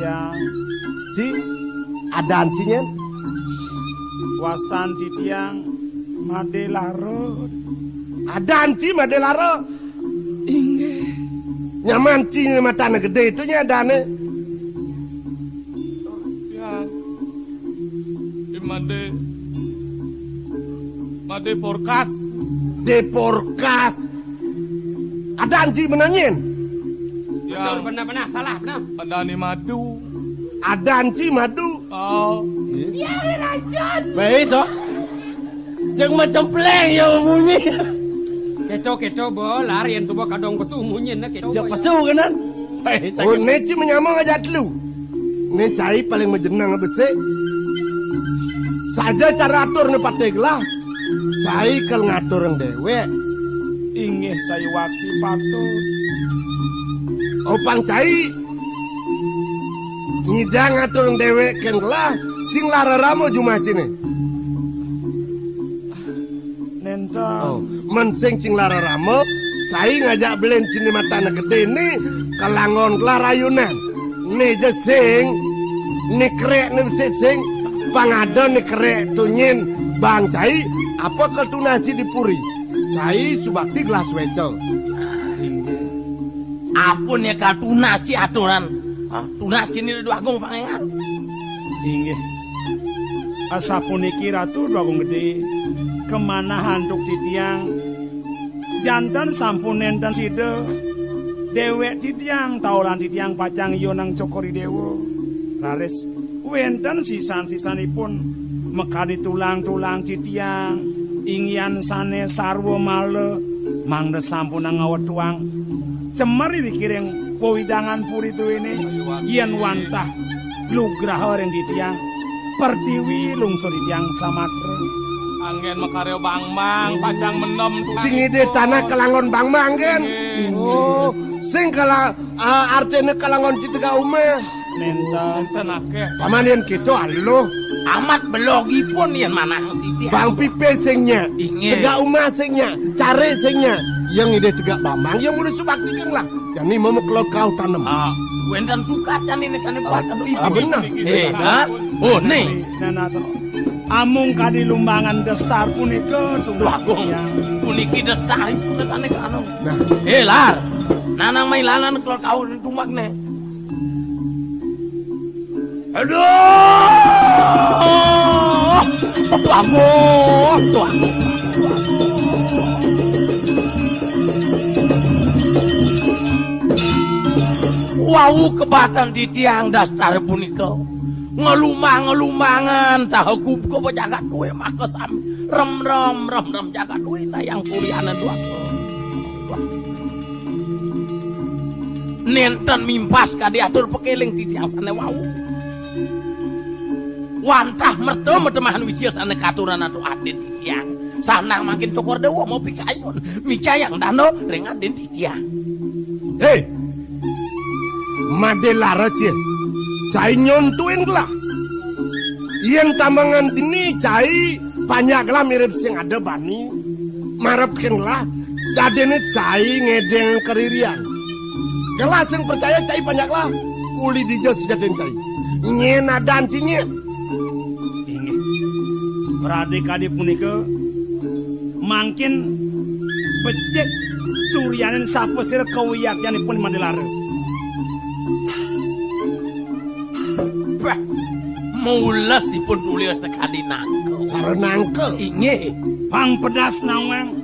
Ya, Ci, ada ancinya. wastan titiang made larut. Ada anci madelaro. Inggih. Nyaman ci matanya gede itu nya ada ane. Ya. Made porkas. Deporkas. Ada anci menanyin. Ya, Benar-benar salah, benar. ada nih madu. Ada anci madu. Oh, Baik toh. Jangan macam pleng ya bunyi. Keto bolar yang coba kadong pesu munyin na keto. Jak pesu kanan. Baik, Oh, sakit. neci menyamang aja telu. Ne cai paling menjenang besek. Saja cara atur ne pateglah. Cai kel ngatur yang dewek. Inggih sayuwati patut. Opang cai. Ngidang ngatur yang dewek kenlah. Sing lara ramo jumah cine. Nentang. Oh, mensing sing lara ramo. Cai ngajak belen cine matana gede ni. Kalangon kelarayunan. Ni jesing. Ni krek ni sing. Pangadon ni krek tunyin. Bang cai. Apa ketunasi dipuri? Cai subakti gelas weco. Apun ya kal tunas ci aturan. Tunas kini dua agung pangengan. Inggih. Asapuniki ratu bagong gede. Kemana hantuk titiang. Jantan sampun nenten side. Dewek titiang taulan titiang pacang iyo nang cokori dewo. Laris wenten sisan-sisanipun mekadi tulang-tulang titiang. Ingyan sane sarwo male mangde sampun nang ngawet tuang. Cemari dikiring pewidangan puri tu ini yen wantah lugraha yang ditiang pertiwi lungsur yang samatra angin makareo bang pacang menem tuh. Sing ide tanah kelangon bang manggen. Oh, sing kala artene kelangon citega umeh. nenta Tenake. Paman yen gitu alo. Amat belogi pun yang mana titiang. Bang pipe singnya. Inge. Tegak umah singnya. Care singnya. Yang ide tegak bamang yang mulai subak dikeng lah. Jadi mau kalau kau tanam. Wendan suka kan ini sana buat aduh ibu. Benar. Kan? Oh nih. nena to amung kadi lumbangan destar punika Duh tugas agung. titiang Puniki destari pun sana ke anu. Nah, Lar. Nanang may lalan kalau kau tumak nih. Aduh. Tuh agung. Wau kebatan di tiang dasar punika. Ngelumang-ngelumangan tahu ko jagat duwe maka sami rem jagat duwe na yang kulianan dua. Nenten mimpas ka diatur pekeling di tiang sana wau. Wantah mertemahan wisir sana katuran atau aden di tiang. Sana makin cokor dewa mau pikayun. Micayang dano ring aden di tiang. hei. Madelara cie. Cai nyontuin lah. Yang tambangan ini cai banyak lah mirip sing ada bani. Marapkan lah. Dadene cai ngedeng keririan. Gelas yang percaya cai banyak lah. Kuli dijo sejaden cai. Nyena dan cinya. inggih Pradekade punika mangkin becik suryanen sapesir kawiyakyanipun Mandelara. Bah, mules dipun tulir sekali nangkel. Cara nangkel. Inge, Pang pedas nawang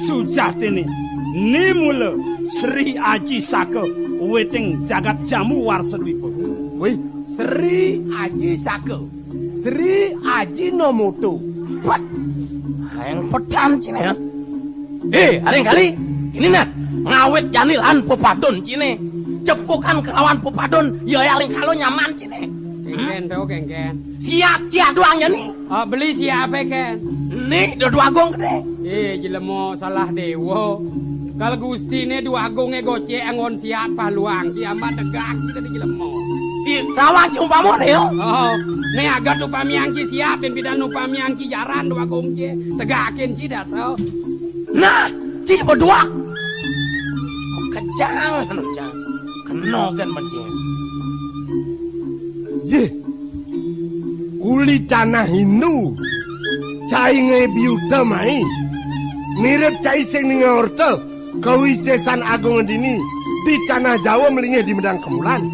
sujatene ni mula Sri Aji Saka weting jagat jamu warsedwipa. Wih, Sri Aji Saka. Sri Aji Nomoto. What? Yang pedan cine. Ada yang kali ini nah ngawet janilan popadon cine. Cepukan kelawan popadon ya yang kalau nyaman cine. Kengken tau kengken. Siap cia doangnya nih. Oh, beli siapa ken? Nih dua agong gede. Jelemo salah dewo. Kalau Gusti ini dua agongnya gocek angon siapa luang kiamat tegak kita di jelemo. Sawang ci umpamo nih yo. Oh, nih agak upami angki siapin bidan upami angki jaran dua agong cie tegakin ci dasau. Nah, ci berdua. Kejang, kenogan mencing. Je, uli tanah Hindu, cai ngebiuta mai, mirip cai sing ngorte, kawisesan agung dini di tanah Jawa melingeh di Medang Kemulan.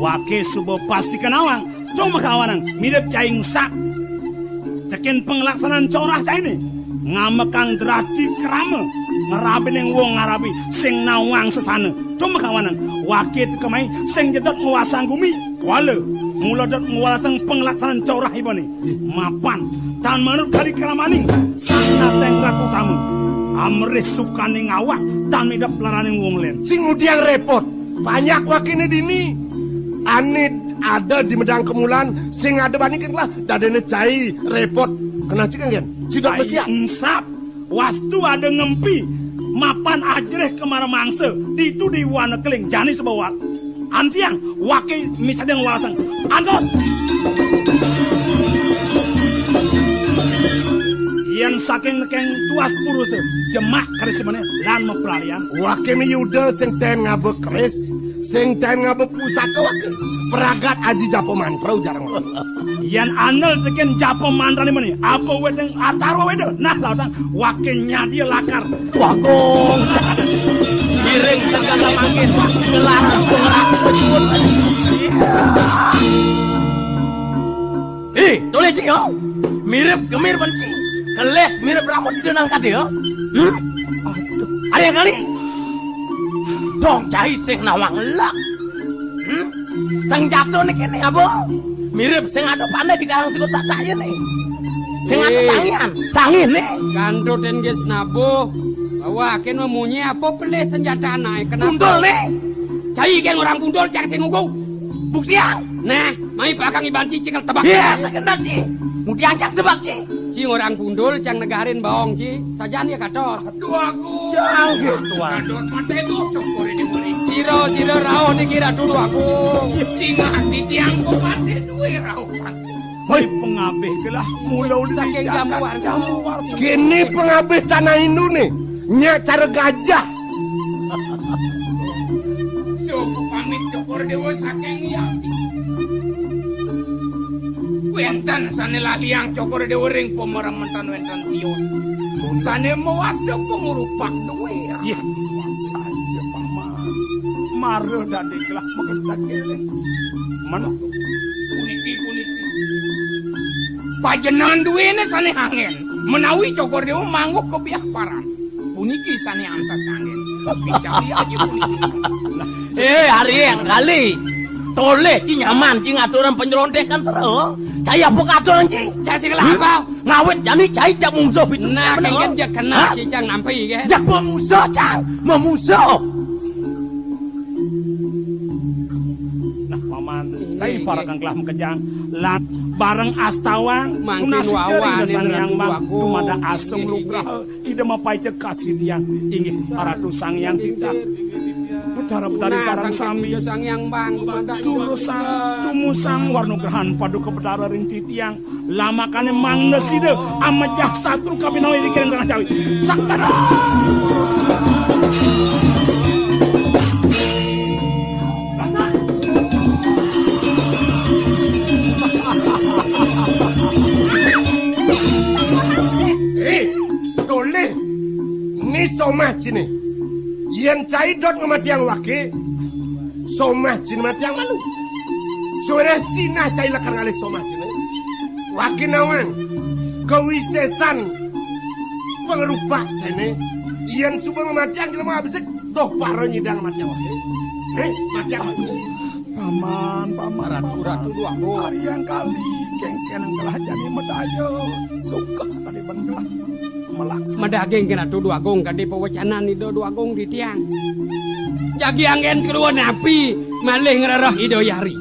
Wake subo pasti kenawang, cuma kawanang mirip cai ngsak. Tekin pengelaksanaan corah cai ini, ngamekang derati kerama, ngerabi yang wong ngarabi sing nawang sesana. Cuma kawanang, wake tekemai sing jedot nguasang gumi. Kuala, mula dot ngualasang pengelaksanaan corah ibu ni. Mapan, tan menurut kali keramaning, sana tengrak utama. Amres sukani ngawak, tan midap laraning wong len. Sing udiang repot, banyak wakini dini. Anit ada di Medang Kemulan, sing ada bandingkan lah. Dadene cai repot, kena cikan kan? Cidok besiak. Ensap, wastu ada ngempi. Mapan ajreh kemana mangsa, itu di wana keling, jani sebawat. Antiang, wakil misalnya ngwalasang. Antos! Yang saking nekeng tuas puruse, jemak keris mana, lan mempelalian. Wakil yuda sing ten ngabe keris, sing ten ngabe pusaka wakil. Peragat aji japo mantrau jarang. Yang anel teken japo mantrau ni mana, apa wedeng atarwa wedeng. Nah lautang, wakilnya dia lakar. Wagong. Giring segala mangin, ngelarang pengerak secut. Tulis sih yo. Mirip kemir benci. Keles mirip rambut di denang kade yo. Ada yang kali? Dong cai sing nawang lak. Sang jatuh nih kene apa? Mirip sing ada pandai di karang sikut cacaya nih. Sing ada sangian, sangin nih. Kanto den ges nabo. Wah, ken memunyi apa pelih senjata naik kenapa? Puntul nih. Cai ken orang puntul cak sing ugung. Bukti yang. Nah, mai pakang iban cicing tebak. Iya, segenap ci. Mudian cak tebak ci. Ci orang pundul cang negarin bawang ci. Sajan ya katos. Dua aku. Jang gitu. Kados mata itu cokore di beri. Siro rao ni kira dulu aku. Tingah di tiang kopate duwe raupan. Hei pengabeh gelah mulau di Saking jagat jamu warsa. Kini pengabeh tanah Hindu nih, nyak cara gajah. Suku pamit cokor dewa saking yati. Wenten sane laliang cokor dewa ring pemeramentan wenten tiyon. Sane mawas de pengurupak duwe. Ya, saja paman. Mare dan gelah mengestak keleng. Mana? Puniki. Pajenan duwe ne sane angin. Menawi cokor dewa mangguk ke biak paran. Puniki sane antas angin. Bicari aja puniki. Hari yang kali. Toleh ci nyaman ci ngaturan penyerontekan seru. Cai apa katuran ci? Cai sing apa? Ngawet jani cai jak mungsuh itu. Nah, kengken jak kena ci cang nampi kan. Jak memusuh cang, memusuh. Nah, paman, cai para kang kelah mekejang. Lat bareng astawang Mangkin tunasi wawan keri desang yang yang mang aku. dumada asem lugraha ida mapai cek kasih tiang ingin aratu sang yang kita betara-betari sarang sami sang yang bang Turusan tumusang warnugrahan padu ke betara ring titiang lamakane mang neside amejah satu kabinawi dikirim tengah cawi saksana Toleh, ni somah cini. Yang cai dot ngematiang wake, somah cini matiang malu. Sore sinah cai lakar ngalih somah cini. Wake nawan, kewisesan pengerupak cini. Yang subang ngematiang kena mau habis toh paro nyidang mati wae. Mati apa? Paman, Ratu dua agung. hari yang kali kengken yang telah jadi medaya suka tadi benelah melaksa. Madageng kena tu dua agung kadi pewacanan ido dua agung di tiang. Jagi anggen kedua napi malih ngerarah ido yari.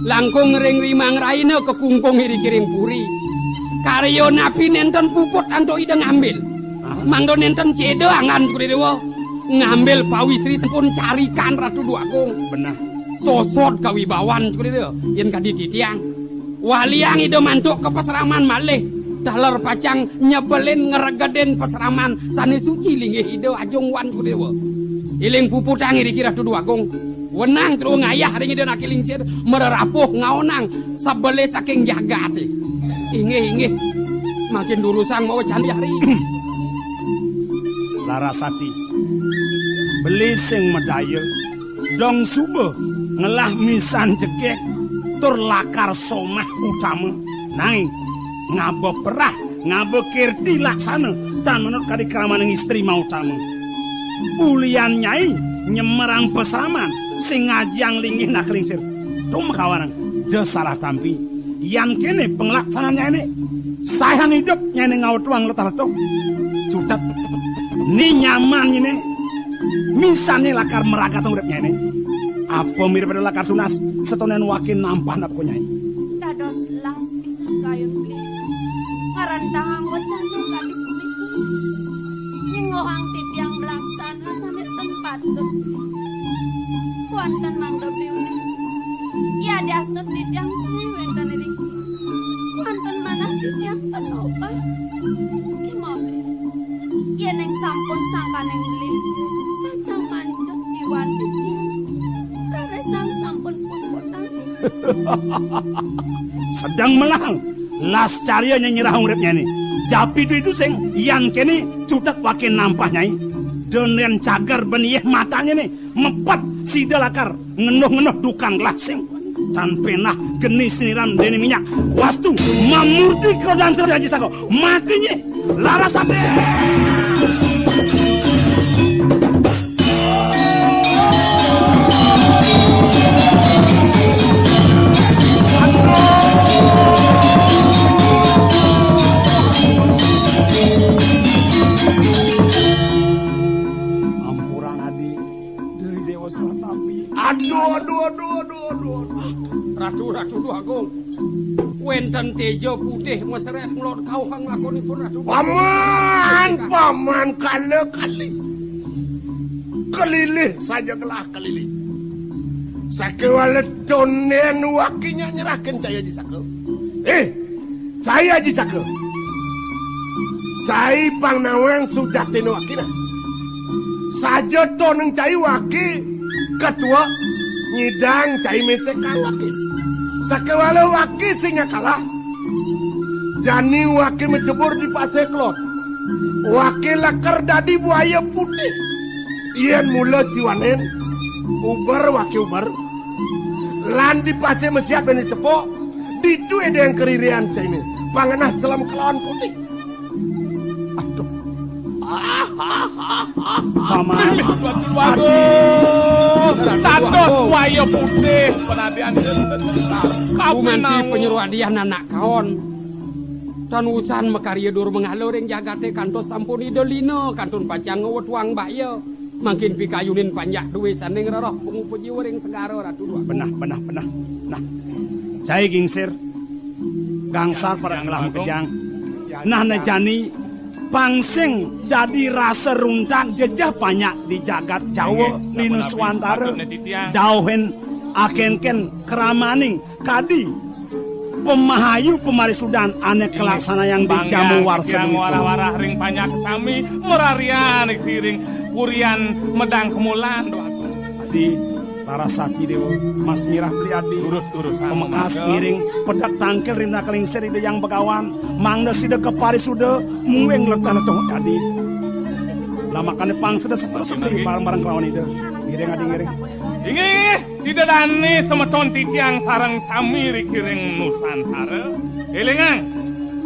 Langkung ring rimang raine ke kungkung hiri kiring puri. Karyo napi nenten puput anto ida ngambil. Mangdo nenten cedo angan kuri dewa. Ngambil pawistri pun carikan Ratu dua agung. Benar. Sosot kawibawan kuri dewa. Yen kadi di tiang. Waliang ido mantuk ke peseraman malih. Dalar pacang nyebelin ngeregaden peseraman sane suci linggih ido ajong wan kuri dewa. Iling puputang iri kira Ratu dua agung. Wenang terus ngayah ring ide nak kilincir mererapuh ngaonang sebele saking jagate. Inge makin durusang mau candi hari. Larasati beli sing medaya dong subuh ngelah misan jekek tur lakar somah utama nanging ngabo perah ngabo kirti laksana tan menurut kadi keraman istri mau utama ulian nyai nyemerang peseraman sing ngajang linggih nak kelingsir tum kawanang de salah tampi yan kene pengelaksananya ini saya hidup nyane ngau tuang letar-letar cutat ni nyaman ini misalnya lakar meragat uripnya ini apa mirip pada lakar tunas setonen wakin nampah nap nyai Dados las bisa kayun beli. Ngarantahang wacana kali punika. Nyingohang titiang melaksana sampai tempat tuh. Kuantan mangdo biune. Ya diastut titiang suwe wenten iki. Kuantan manah titiang penoba. Kimobe. Yen yang sampun sangkaneng beli. Pacang mancut diwan titiang. Raresang sampun puputang. sedang melang las caria nyerah uripnya ini japi itu sing yan kene cutat wakin nampah nyai denen cagar benih matanya nih mepet si dalakar ngenuh dukang lasing tan penah geni siniran deni minyak wastu mamurti keadaan serjaji sako matinya Larasati. Ratu dua agung. Wenten tejo putih meseret ngelot kau kang lakonipun Ratu. Paman kali kelilih saja gelah kelilih. Sakewalet tonen wakinya nyerahkan Cai Haji Sake. Cai Haji Sake. Cai pangnawang sujatin wakina. Saja toneng Cai waki ketua nyidang Cai Mesekang wakil. Sakewala waki singa kalah. Jani waki mencebur di Paseklot. Waki lakar dadi buaya putih. Ian mula ciwanen. Uber waki uber. Lan di Pase mesiap ini cepok. Didu ada yang keririan Caimin. Pangenah selam kelawan putih. Aduh. Paman. Tatos buaya putih penadian Kumanti penyuruh adian anak kaon. Tan usan mekarya dur mengalur yang jagate kantos sampun idolino kantun pacang ngewet wang bakyo. Makin pikayunin panjak duwe saneng roroh pengupuji waring segaro Ratu dua. Benah. Nah, Cai gingsir. Gangsar para ngelah kejang. Nah najani pangsing dadi rasa runtang jejah banyak di jagat Jawa di Nuswantara dauhen akenken keramaning kadi pemahayu pemarisudan ane kelaksana yang dijamu warsa warah ring banyak sami merarian piring kurian medang kemulan di Larasati Dewa Mas Mirah beli adi urus pemekas miring pedak tangkel rinda kelingsir ide yang begawan mangda sida kepari sudah mueng letah-letah adi lamakan pang sudah seterus beli barang-barang kelawan ide ngiring Ingi tidak dani semeton titiang sarang sami rikiring Nusantara elingang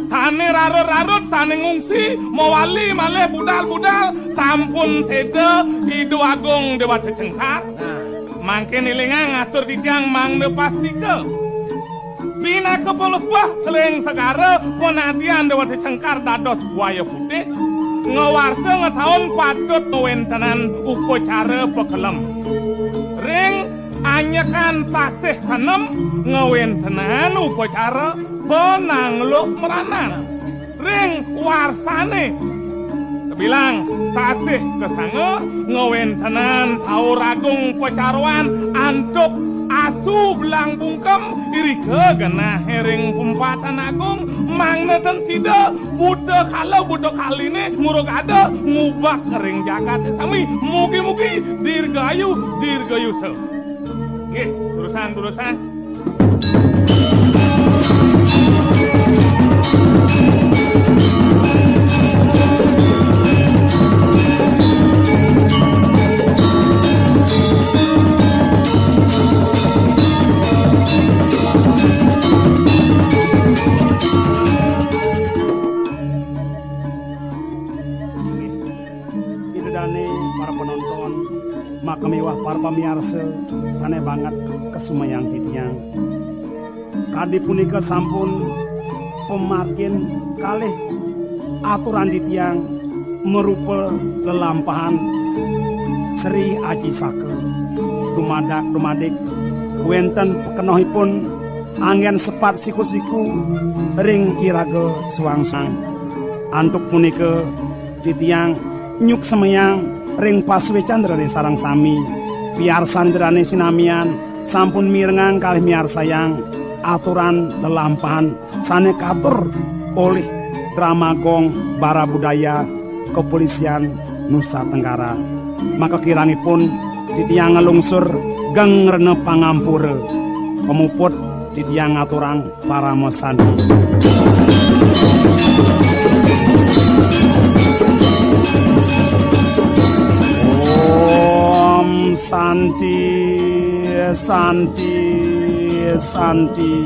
Sane rarut-rarut, sane ngungsi, mawali malih budal-budal, sampun seda Idu Agung Dewa Cengkar. Mangke nilingan ngatur titiang mangde pasike. Bina kepuluh buah keleng segara penadian Dewa Cengkar dados buaya putih. Ngewarse ngetaun patut ngewentenan upacara pekelem. Ring anyekan sasih kanem ngewentenan upacara penangluk meranang. Ring warsane bilang sasih kesanga ngewentenan tauragung pecaruan antuk asu belang bungkem irike genah hering umpatan agung mangneten sida buta kaline murugada ngubah kering jagat sami mugi-mugi dirgayu se. Nggih, turusan. Mewah para pamiarsa sane banget kesumayang titiang. Kadi punika sampun pemakin kalih aturan titiang merupa lelampahan Sri Aji Sake dumadak-dumadik wenten pekenohipun angin sepat siku-siku ring iraga suwangsang. Antuk punika titiang nyuk semeyang ring paswe candrane sarang sami piarsan derane sinamian sampun mirengang kalih miarsayang aturan lelampahan sane katur oleh Dramagong Bara Budaya Kepolisian Nusa Tenggara. Maka kirangipun titiang ngelungsur geng rene pangampura pemuput titiang aturan para mosandi. Santi.